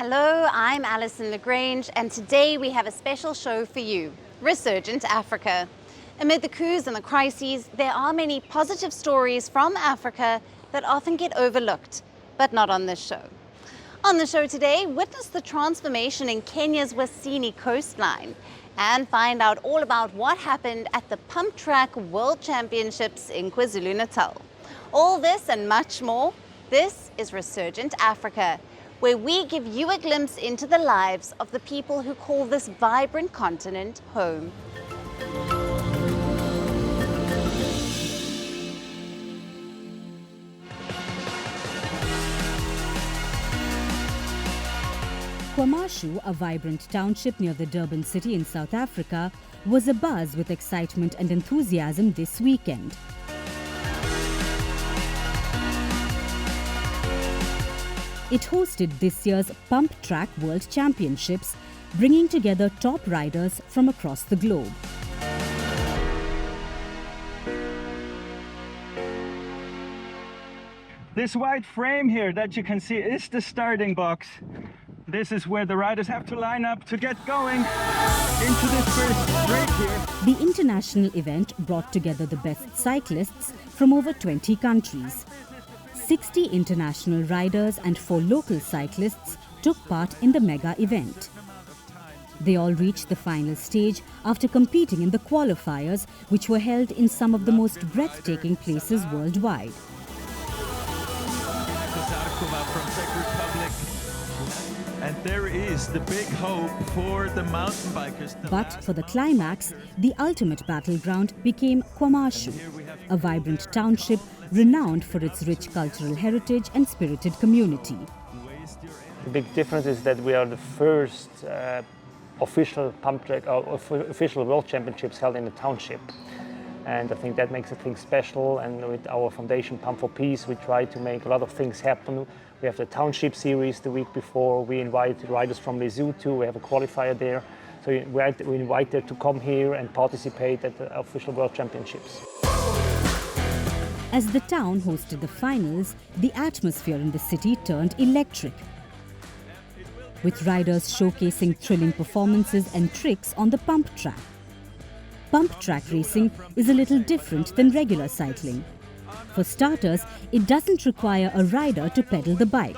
Hello, I'm Alison Lagrange, and today we have a special show for you, Resurgent Africa. Amid the coups and the crises, there are many positive stories from Africa that often get overlooked, but not on this show. On the show today, witness the transformation in Kenya's Wasini coastline and find out all about what happened at the Pump Track World Championships in KwaZulu-Natal. All this and much more, this is Resurgent Africa, where we give you a glimpse into the lives of the people who call this vibrant continent home. KwaMashu, a vibrant township near the Durban city in South Africa, was abuzz with excitement and enthusiasm this weekend. It hosted this year's Pump Track World Championships, bringing together top riders from across the globe. This white frame here that you can see is the starting box. This is where the riders have to line up to get going into this first straight here. The international event brought together the best cyclists from over 20 countries. 60 international riders and 4 local cyclists took part in the mega event. They all reached the final stage after competing in the qualifiers, which were held in some of the most breathtaking places worldwide. From Czech Republic. And there is the big hope for the mountain bikers. But for the climax, the ultimate battleground became KwaMashu, a vibrant township renowned for its rich cultural heritage and spirited community. The big difference is that we are the first official pump track, official world championships held in the township. And I think that makes the thing special. And with our foundation, Pump for Peace, we try to make a lot of things happen. We have the township series the week before. We invite riders from Lesotho. We have a qualifier there. So we invite them to come here and participate at the official world championships. As the town hosted the finals, the atmosphere in the city turned electric, with riders showcasing thrilling performances and tricks on the pump track. Pump track racing is a little different than regular cycling. For starters, it doesn't require a rider to pedal the bike.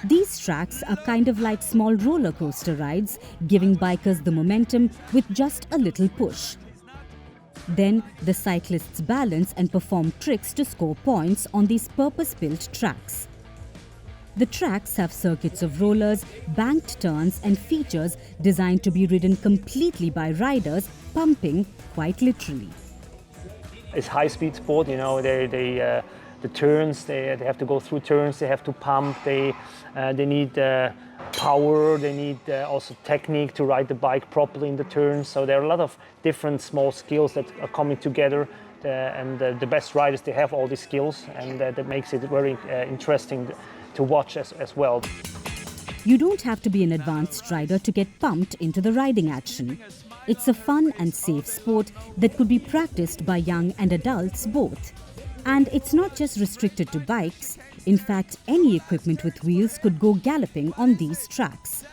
These tracks are kind of like small roller coaster rides, giving bikers the momentum with just a little push. Then the cyclists balance and perform tricks to score points on these purpose-built tracks. The tracks have circuits of rollers, banked turns and features designed to be ridden completely by riders, pumping quite literally. It's high-speed sport, you know. The turns, they have to go through turns. They have to pump. They need power. They need also technique to ride the bike properly in the turns. So there are a lot of different small skills that are coming together. And the best riders, they have all these skills, and that makes it very interesting to watch as well. You don't have to be an advanced rider to get pumped into the riding action. It's a fun and safe sport that could be practiced by young and adults both. And it's not just restricted to bikes. In fact, any equipment with wheels could go galloping on these tracks.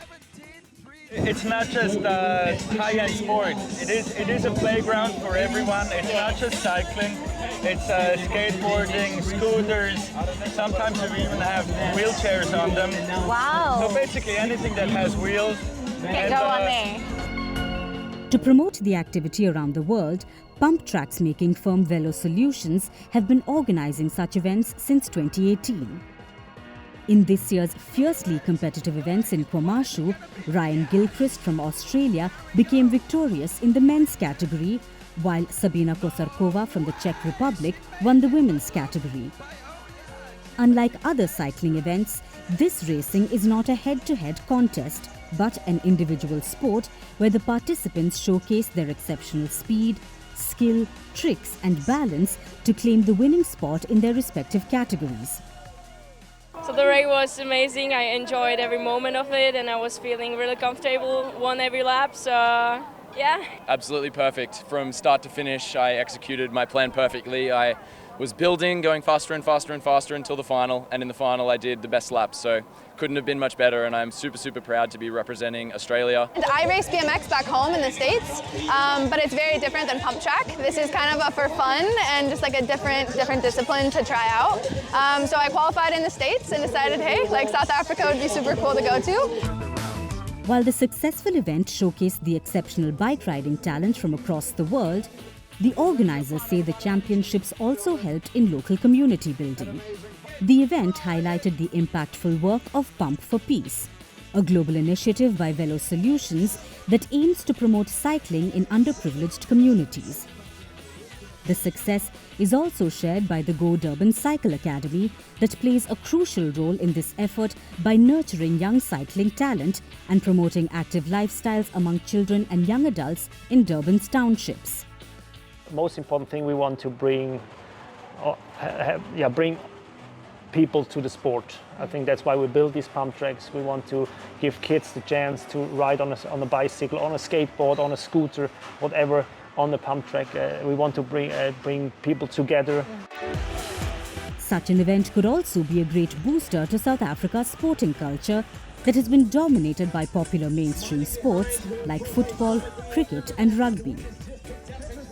It's not just high-end sport. It is a playground for everyone. It's not just cycling. It's skateboarding, scooters. Sometimes we even have wheelchairs on them. Wow. So basically anything that has wheels. Okay, go on there. To promote the activity around the world, pump tracks making firm Velo Solutions have been organizing such events since 2018. In this year's fiercely competitive events in KwaMashu, Ryan Gilchrist from Australia became victorious in the men's category, while Sabina Kosarkova from the Czech Republic won the women's category. Unlike other cycling events, this racing is not a head-to-head contest, but an individual sport where the participants showcase their exceptional speed, skill, tricks and balance to claim the winning spot in their respective categories. So the race was amazing. I enjoyed every moment of it and I was feeling really comfortable, won every lap. So Yeah. Absolutely perfect. From start to finish, I executed my plan perfectly. I was building, going faster and faster and faster until the final, and in the final I did the best lap, so couldn't have been much better, and I'm super, super proud to be representing Australia. I race BMX back home in the States, but it's very different than pump track. This is kind of a for fun and just like a different discipline to try out. So I qualified in the States and decided, hey, like South Africa would be super cool to go to. While the successful event showcased the exceptional bike riding talent from across the world, the organizers say the championships also helped in local community building. The event highlighted the impactful work of Pump for Peace, a global initiative by Velo Solutions that aims to promote cycling in underprivileged communities. The success is also shared by the Go Durban Cycle Academy that plays a crucial role in this effort by nurturing young cycling talent and promoting active lifestyles among children and young adults in Durban's townships. Most important thing, we want to bring people to the sport. I think that's why we build these pump tracks. We want to give kids the chance to ride on a bicycle, on a skateboard, on a scooter, whatever, on the pump track. We want to bring people together. Such an event could also be a great booster to South Africa's sporting culture that has been dominated by popular mainstream sports like football, cricket and rugby.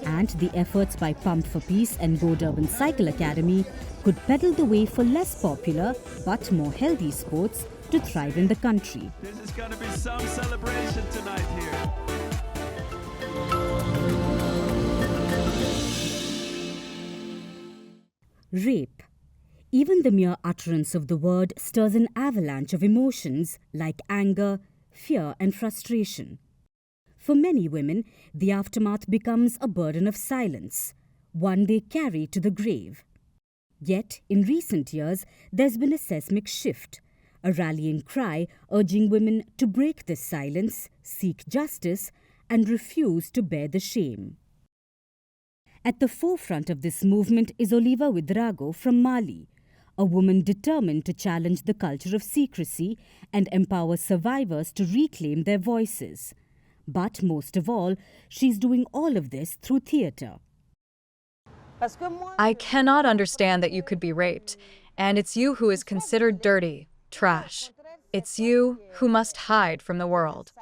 And the efforts by Pump for Peace and Go Durban Cycle Academy could pedal the way for less popular but more healthy sports to thrive in the country. This is going to be some celebration tonight here. Rape. Even the mere utterance of the word stirs an avalanche of emotions like anger, fear and frustration. For many women, the aftermath becomes a burden of silence, one they carry to the grave. Yet, in recent years, there's been a seismic shift, a rallying cry urging women to break this silence, seek justice, and refuse to bear the shame. At the forefront of this movement is Oliva Ouedraogo from Mali, a woman determined to challenge the culture of secrecy and empower survivors to reclaim their voices. But most of all, she's doing all of this through theatre. I cannot understand that you could be raped, and it's you who is considered dirty, trash. It's you who must hide from the world.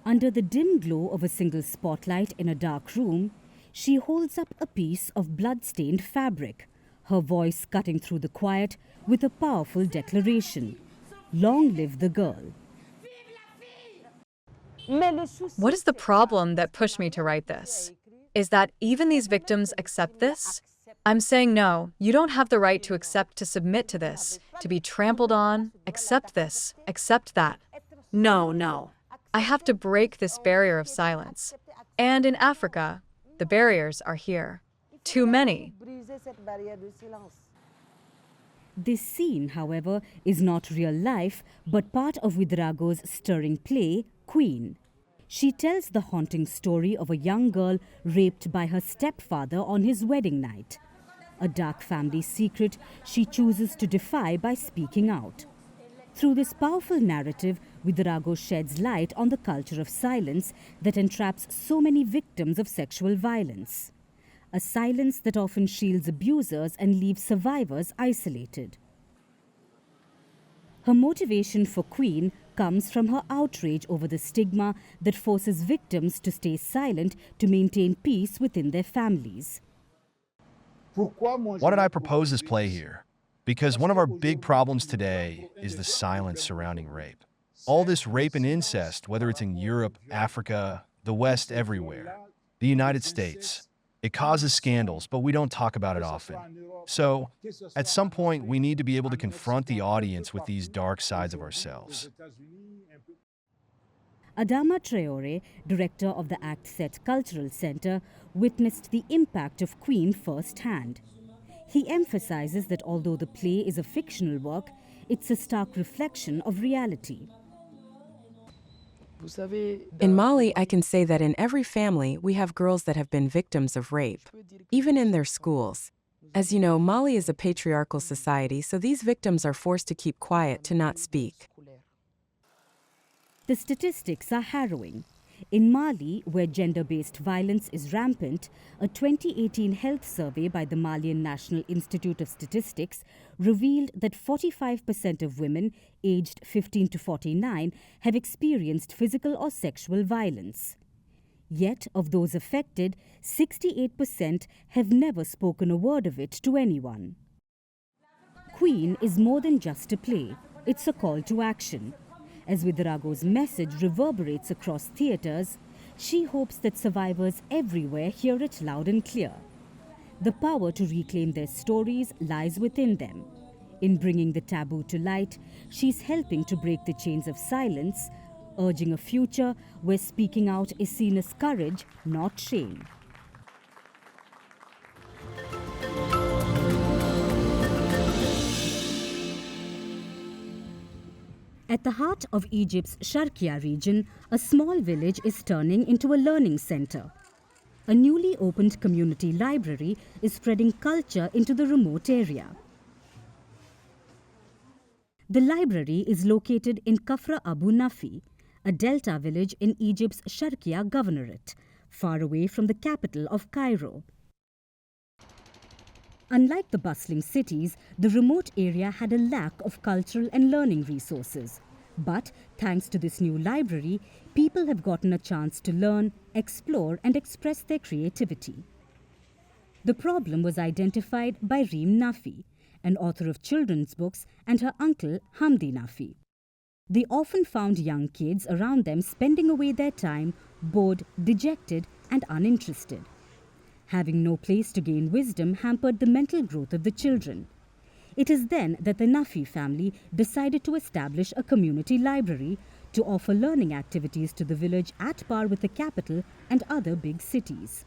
Under the dim glow of a single spotlight in a dark room, she holds up a piece of blood-stained fabric, her voice cutting through the quiet with a powerful declaration. Long live the girl. What is the problem that pushed me to write this? Is that even these victims accept this? I'm saying no, you don't have the right to submit to this, to be trampled on, accept this, accept that. No. I have to break this barrier of silence. And in Africa, the barriers are here. Too many. This scene, however, is not real life, but part of Ouedraogo's stirring play, Queen. She tells the haunting story of a young girl raped by her stepfather on his wedding night. A dark family secret she chooses to defy by speaking out. Through this powerful narrative, Ouedraogo sheds light on the culture of silence that entraps so many victims of sexual violence. A silence that often shields abusers and leaves survivors isolated. Her motivation for Queen comes from her outrage over the stigma that forces victims to stay silent to maintain peace within their families. Why did I propose this play here? Because one of our big problems today is the silence surrounding rape. All this rape and incest, whether it's in Europe, Africa, the West, everywhere, the United States, it causes scandals, but we don't talk about it often. So, at some point, we need to be able to confront the audience with these dark sides of ourselves. Adama Traore, director of the Acte Sept Cultural Center, witnessed the impact of Queen firsthand. He emphasizes that although the play is a fictional work, it's a stark reflection of reality. In Mali, I can say that in every family, we have girls that have been victims of rape, even in their schools. As you know, Mali is a patriarchal society, so these victims are forced to keep quiet, to not speak. The statistics are harrowing. In Mali, where gender-based violence is rampant, a 2018 health survey by the Malian National Institute of Statistics revealed that 45% of women aged 15 to 49 have experienced physical or sexual violence. Yet, of those affected, 68% have never spoken a word of it to anyone. Queen is more than just a play, it's a call to action. As Ouedraogo's message reverberates across theatres, she hopes that survivors everywhere hear it loud and clear. The power to reclaim their stories lies within them. In bringing the taboo to light, she's helping to break the chains of silence, urging a future where speaking out is seen as courage, not shame. At the heart of Egypt's Sharqiya region, a small village is turning into a learning center. A newly opened community library is spreading culture into the remote area. The library is located in Kafra Abu Nafi, a delta village in Egypt's Sharqiya governorate, far away from the capital of Cairo. Unlike the bustling cities, the remote area had a lack of cultural and learning resources. But thanks to this new library, people have gotten a chance to learn, explore, and express their creativity. The problem was identified by Reem Nafi, an author of children's books, and her uncle Hamdi Nafi. They often found young kids around them spending away their time, bored, dejected, and uninterested. Having no place to gain wisdom hampered the mental growth of the children. It is then that the Nafi family decided to establish a community library to offer learning activities to the village at par with the capital and other big cities.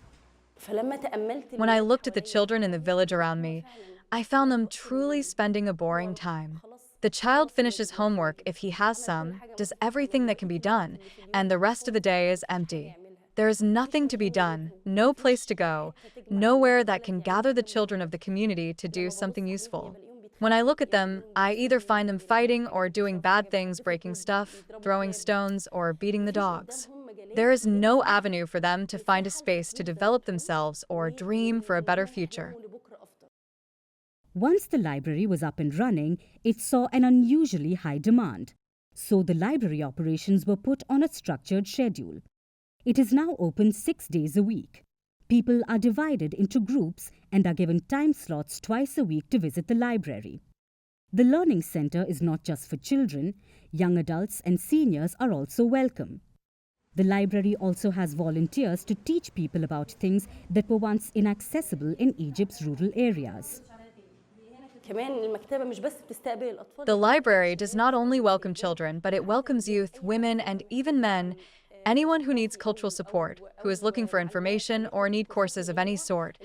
When I looked at the children in the village around me, I found them truly spending a boring time. The child finishes homework if he has some, does everything that can be done, and the rest of the day is empty. There is nothing to be done, no place to go, nowhere that can gather the children of the community to do something useful. When I look at them, I either find them fighting or doing bad things, breaking stuff, throwing stones, or beating the dogs. There is no avenue for them to find a space to develop themselves or dream for a better future. Once the library was up and running, it saw an unusually high demand. So the library operations were put on a structured schedule. It is now open 6 days a week. People are divided into groups and are given time slots twice a week to visit the library. The Learning Center is not just for children, young adults and seniors are also welcome. The library also has volunteers to teach people about things that were once inaccessible in Egypt's rural areas. The library does not only welcome children, but it welcomes youth, women, and even men, anyone who needs cultural support, who is looking for information or need courses of any sort.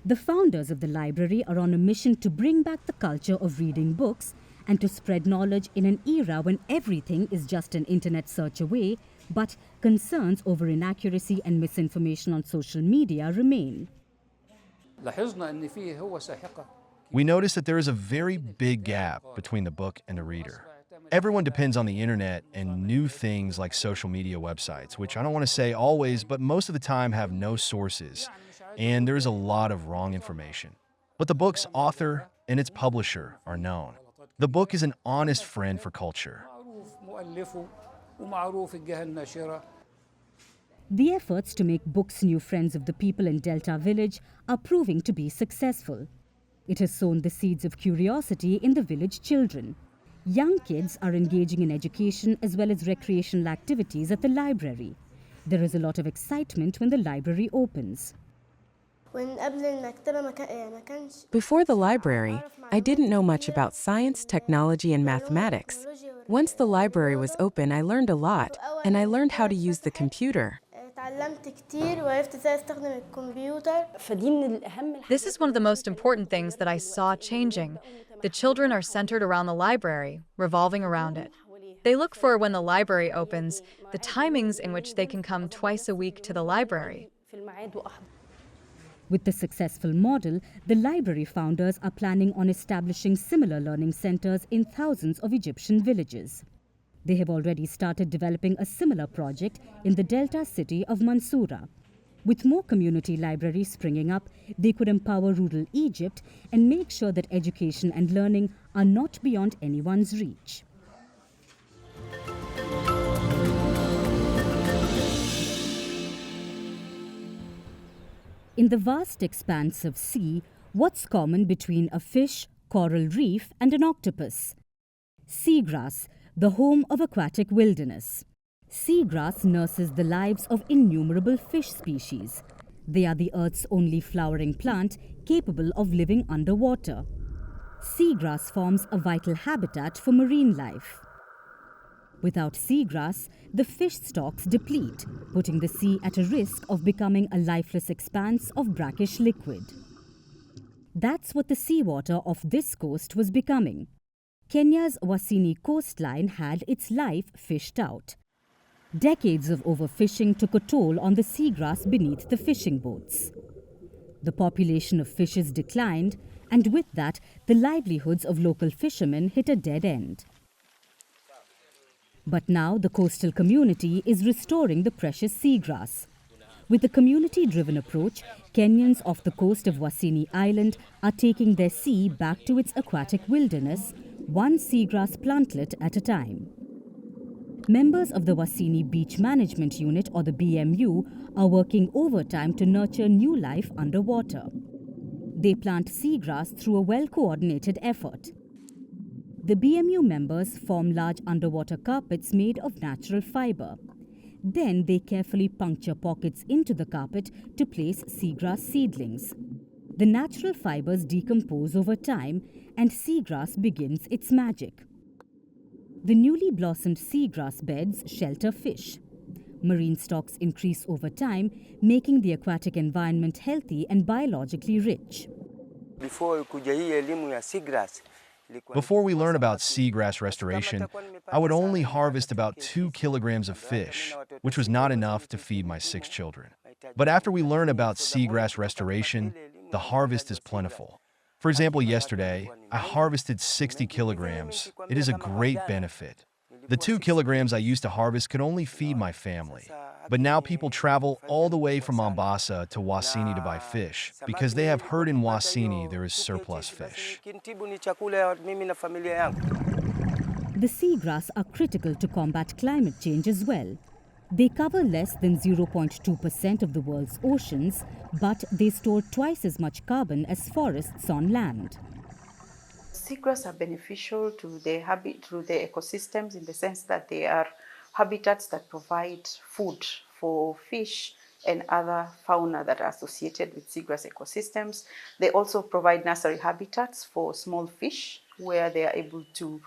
The founders of the library are on a mission to bring back the culture of reading books and to spread knowledge in an era when everything is just an internet search away, but concerns over inaccuracy and misinformation on social media remain. We notice that there is a very big gap between the book and the reader. Everyone depends on the internet and new things like social media websites, which I don't want to say always, but most of the time have no sources, and there's a lot of wrong information. But the book's author and its publisher are known. The book is an honest friend for culture. The efforts to make books new friends of the people in Delta Village are proving to be successful. It has sown the seeds of curiosity in the village children. Young kids are engaging in education as well as recreational activities at the library. There is a lot of excitement when the library opens. Before the library, I didn't know much about science, technology, and mathematics. Once the library was open, I learned a lot, and I learned how to use the computer. This is one of the most important things that I saw changing. The children are centered around the library, revolving around it. They look for, when the library opens, the timings in which they can come twice a week to the library. With the successful model, the library founders are planning on establishing similar learning centers in thousands of Egyptian villages. They have already started developing a similar project in the Delta city of Mansoura. With more community libraries springing up, they could empower rural Egypt and make sure that education and learning are not beyond anyone's reach. In the vast expanse of sea, what's common between a fish, coral reef, and an octopus? Seagrass, the home of aquatic wilderness. Seagrass nurses the lives of innumerable fish species. They are the Earth's only flowering plant capable of living underwater. Seagrass forms a vital habitat for marine life. Without seagrass, the fish stocks deplete, putting the sea at a risk of becoming a lifeless expanse of brackish liquid. That's what the seawater of this coast was becoming. Kenya's Wasini coastline had its life fished out. Decades of overfishing took a toll on the seagrass beneath the fishing boats. The population of fishes declined, and with that, the livelihoods of local fishermen hit a dead end. But now the coastal community is restoring the precious seagrass. With a community-driven approach, Kenyans off the coast of Wasini Island are taking their sea back to its aquatic wilderness, one seagrass plantlet at a time. Members of the Wasini Beach Management Unit, or the BMU, are working overtime to nurture new life underwater. They plant seagrass through a well-coordinated effort. The BMU members form large underwater carpets made of natural fiber. Then they carefully puncture pockets into the carpet to place seagrass seedlings. The natural fibers decompose over time and seagrass begins its magic. The newly blossomed seagrass beds shelter fish. Marine stocks increase over time, making the aquatic environment healthy and biologically rich. Before we learn about seagrass restoration, I would only harvest about 2 kilograms of fish, which was not enough to feed my 6 children. But after we learn about seagrass restoration, the harvest is plentiful. For example, yesterday, I harvested 60 kilograms. It is a great benefit. The 2 kilograms I used to harvest could only feed my family. But now people travel all the way from Mombasa to Wasini to buy fish, because they have heard in Wasini there is surplus fish. The seagrass are critical to combat climate change as well. They cover less than 0.2% of the world's oceans, but they store twice as much carbon as forests on land. Seagrass are beneficial to the ecosystems in the sense that they are habitats that provide food for fish and other fauna that are associated with seagrass ecosystems. They also provide nursery habitats for small fish where they are able to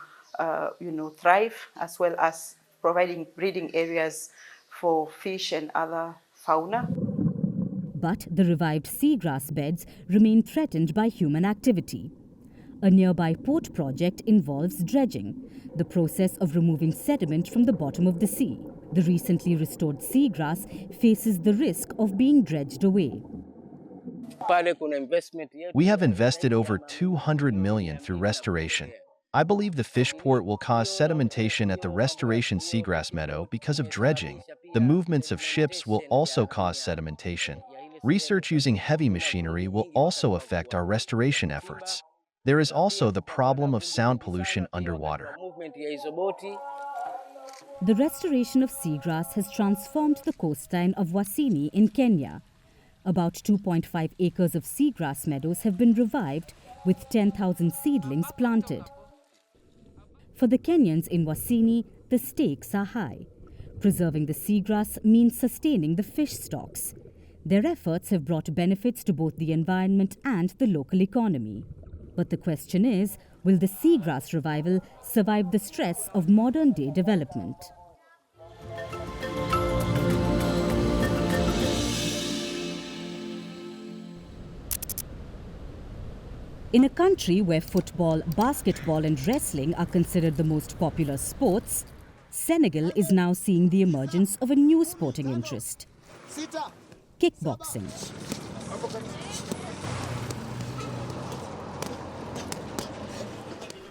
thrive, as well as providing breeding areas for fish and other fauna. But the revived seagrass beds remain threatened by human activity. A nearby port project involves dredging, the process of removing sediment from the bottom of the sea. The recently restored seagrass faces the risk of being dredged away. We have invested over 200 million through restoration. I believe the fish port will cause sedimentation at the restoration seagrass meadow because of dredging. The movements of ships will also cause sedimentation. Research using heavy machinery will also affect our restoration efforts. There is also the problem of sound pollution underwater. The restoration of seagrass has transformed the coastline of Wasini in Kenya. About 2.5 acres of seagrass meadows have been revived, with 10,000 seedlings planted. For the Kenyans in Wasini, the stakes are high. Preserving the seagrass means sustaining the fish stocks. Their efforts have brought benefits to both the environment and the local economy. But the question is, will the seagrass revival survive the stress of modern-day development? In a country where football, basketball and wrestling are considered the most popular sports, Senegal is now seeing the emergence of a new sporting interest: kickboxing.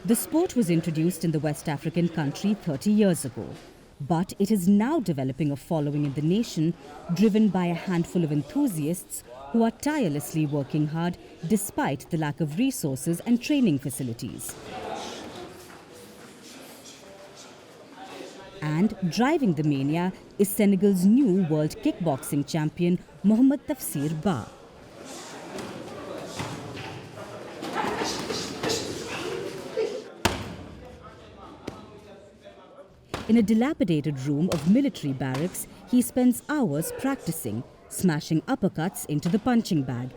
The sport was introduced in the West African country 30 years ago, but it is now developing a following in the nation, driven by a handful of enthusiasts who are tirelessly working hard despite the lack of resources and training facilities. And driving the mania is Senegal's new world kickboxing champion, Mohamed Tafsir Ba. In a dilapidated room of military barracks, he spends hours practicing, smashing uppercuts into the punching bag.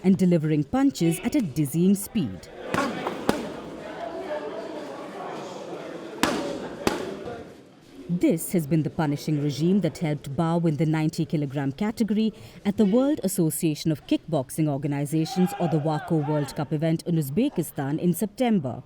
And delivering punches at a dizzying speed. This has been the punishing regime that helped Ba win the 90-kilogram category at the World Association of Kickboxing Organizations, or the WACO World Cup event in Uzbekistan in September.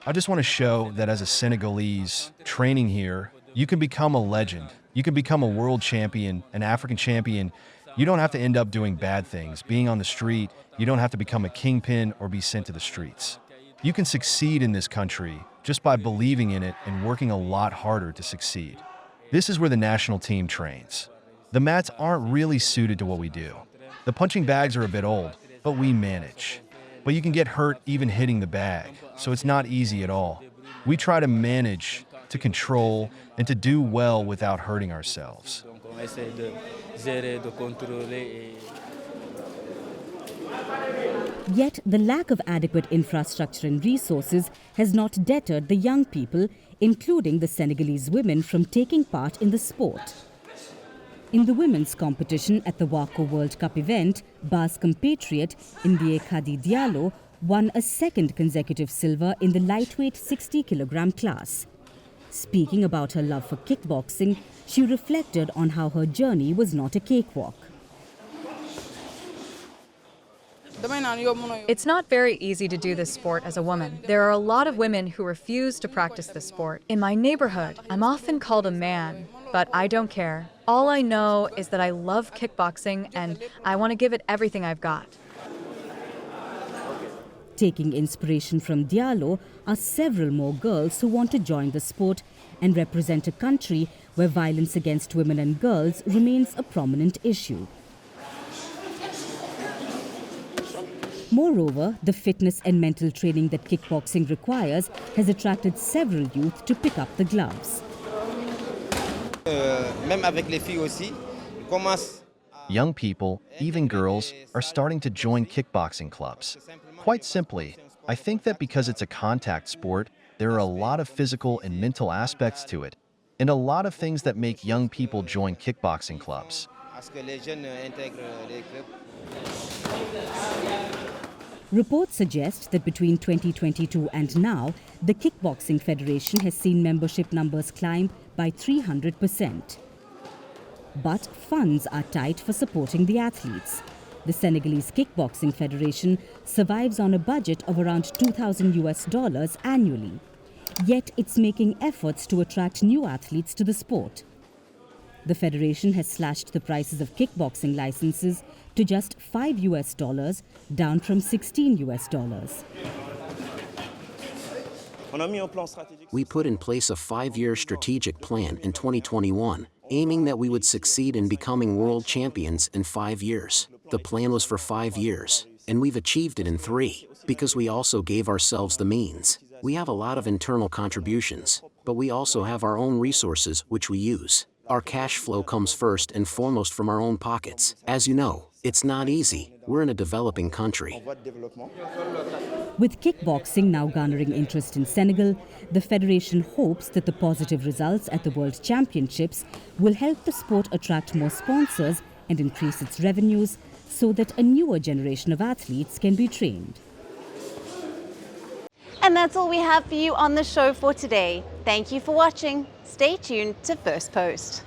I just want to show that as a Senegalese training here, you can become a legend. You can become a world champion, an African champion. You don't have to end up doing bad things, being on the street. You don't have to become a kingpin or be sent to the streets. You can succeed in this country just by believing in it and working a lot harder to succeed. This is where the national team trains. The mats aren't really suited to what we do. The punching bags are a bit old, but we manage. But you can get hurt even hitting the bag, so it's not easy at all. We try to manage, to control, and to do well without hurting ourselves. Yet the lack of adequate infrastructure and resources has not deterred the young people, including the Senegalese women, from taking part in the sport. In the women's competition at the WACO World Cup event, Ba's compatriot Ndie Khadi Diallo won a second consecutive silver in the lightweight 60-kilogram class. Speaking about her love for kickboxing, she reflected on how her journey was not a cakewalk. It's not very easy to do this sport as a woman. There are a lot of women who refuse to practice this sport. In my neighborhood, I'm often called a man, but I don't care. All I know is that I love kickboxing and I want to give it everything I've got. Taking inspiration from Diallo are several more girls who want to join the sport and represent a country where violence against women and girls remains a prominent issue. Moreover, the fitness and mental training that kickboxing requires has attracted several youth to pick up the gloves. Young people, even girls, are starting to join kickboxing clubs. Quite simply, I think that because it's a contact sport, there are a lot of physical and mental aspects to it, and a lot of things that make young people join kickboxing clubs. Reports suggest that between 2022 and now, the Kickboxing Federation has seen membership numbers climb by 300%. But funds are tight for supporting the athletes. The Senegalese Kickboxing Federation survives on a budget of around $2,000 annually. Yet it's making efforts to attract new athletes to the sport. The federation has slashed the prices of kickboxing licenses to just $5, down from $16. We put in place a 5-year strategic plan in 2021, aiming that we would succeed in becoming world champions in 5 years. The plan was for 5 years, and we've achieved it in 3, because we also gave ourselves the means. We have a lot of internal contributions, but we also have our own resources which we use. Our cash flow comes first and foremost from our own pockets. As you know, it's not easy. We're in a developing country. With kickboxing now garnering interest in Senegal, the federation hopes that the positive results at the World Championships will help the sport attract more sponsors and increase its revenues so that a newer generation of athletes can be trained. And that's all we have for you on the show for today. Thank you for watching. Stay tuned to Firstpost.